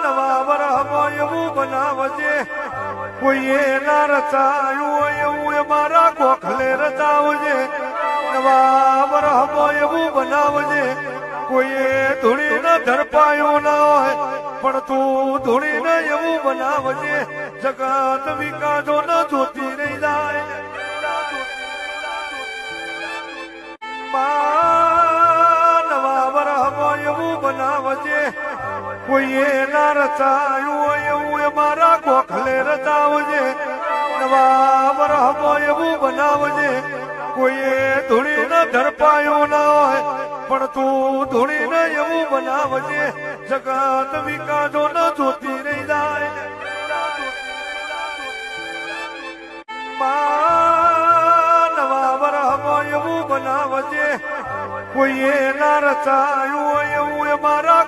નવા વરહમાં એવું બનાવજે કોઈએ ના રચાયું હોય એવું એ મારા ગોખલે રચાવજે નવા વરહમાં એવું બનાવજે કોઈએ ધૂળીને ધરપાયું ના હોય પણ તું ધૂળીને એવું બનાવજે જગત વિકાસો ન જોતી રહી જાય નવા વરહમાં એવું બનાવજે કોઈએ ના રચાયું હોય એવું એ મારા ગોખલે રચાવજે નવા વરહમાં એવું બનાવજે કોઈએ ધૂળીને ધરપાયું ના હોય પણ તું ધૂળીને એવું બનાવજે જગત વિકાસો ન જોતી રહી જાય નવા વરહમાં એવું બનાવજે કોઈએ ના રચાયું હોય એવું એ મારા